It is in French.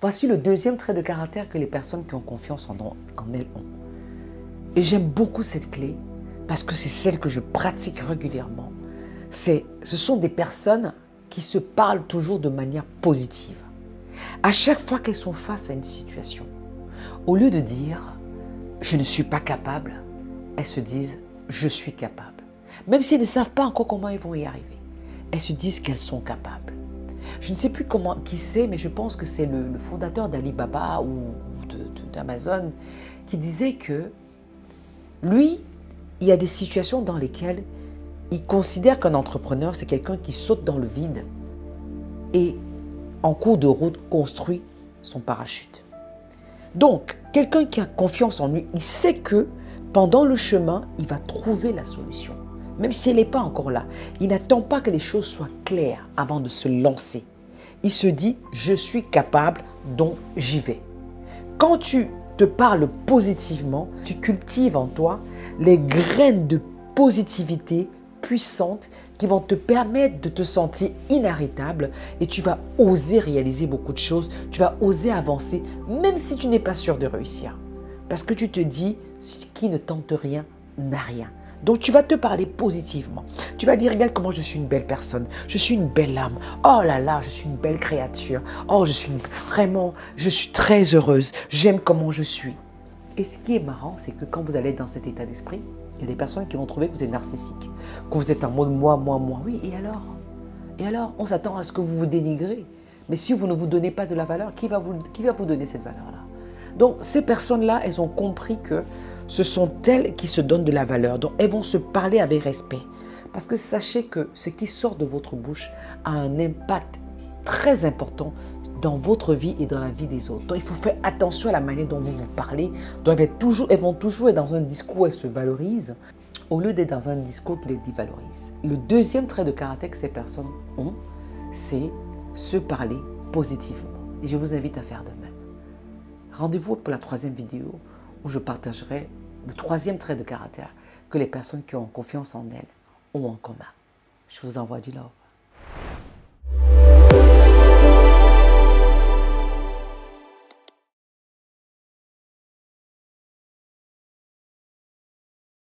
Voici le deuxième trait de caractère que les personnes qui ont confiance en elles ont. Et j'aime beaucoup cette clé parce que c'est celle que je pratique régulièrement. Ce sont des personnes qui se parlent toujours de manière positive. À chaque fois qu'elles sont face à une situation, au lieu de dire « je ne suis pas capable », elles se disent « je suis capable ». Même si elles ne savent pas encore comment elles vont y arriver, elles se disent qu'elles sont capables. Je ne sais plus qui c'est, mais je pense que c'est le fondateur d'Alibaba ou d'Amazon qui disait que lui, il y a des situations dans lesquelles il considère qu'un entrepreneur, c'est quelqu'un qui saute dans le vide et en cours de route construit son parachute. Donc, quelqu'un qui a confiance en lui, il sait que pendant le chemin, il va trouver la solution. Même si elle n'est pas encore là, il n'attend pas que les choses soient claires avant de se lancer. Il se dit, je suis capable, donc j'y vais. Quand tu te parles positivement, tu cultives en toi les graines de positivité puissantes qui vont te permettre de te sentir inarrêtable et tu vas oser réaliser beaucoup de choses, tu vas oser avancer même si tu n'es pas sûr de réussir. Parce que tu te dis, qui ne tente rien n'a rien. Donc tu vas te parler positivement. Tu vas dire, regarde comment je suis une belle personne, je suis une belle âme. Oh là là, je suis une belle créature. Oh, je suis très heureuse. J'aime comment je suis. Et ce qui est marrant, c'est que quand vous allez dans cet état d'esprit, il y a des personnes qui vont trouver que vous êtes narcissique, que vous êtes en mode moi, moi, moi. Oui, et alors? Et alors, on s'attend à ce que vous vous dénigrez. Mais si vous ne vous donnez pas de la valeur, qui va vous donner cette valeur-là? Donc, ces personnes-là, elles ont compris que ce sont elles qui se donnent de la valeur. Donc, elles vont se parler avec respect. Parce que sachez que ce qui sort de votre bouche a un impact très important dans votre vie et dans la vie des autres. Donc, il faut faire attention à la manière dont vous vous parlez. Donc, elles vont toujours être dans un discours où elles se valorisent au lieu d'être dans un discours qui les dévalorise. Le deuxième trait de caractère que ces personnes ont, c'est se parler positivement. Et je vous invite à faire de même. Rendez-vous pour la troisième vidéo où je partagerai le troisième trait de caractère que les personnes qui ont confiance en elles ont en commun. Je vous envoie du love.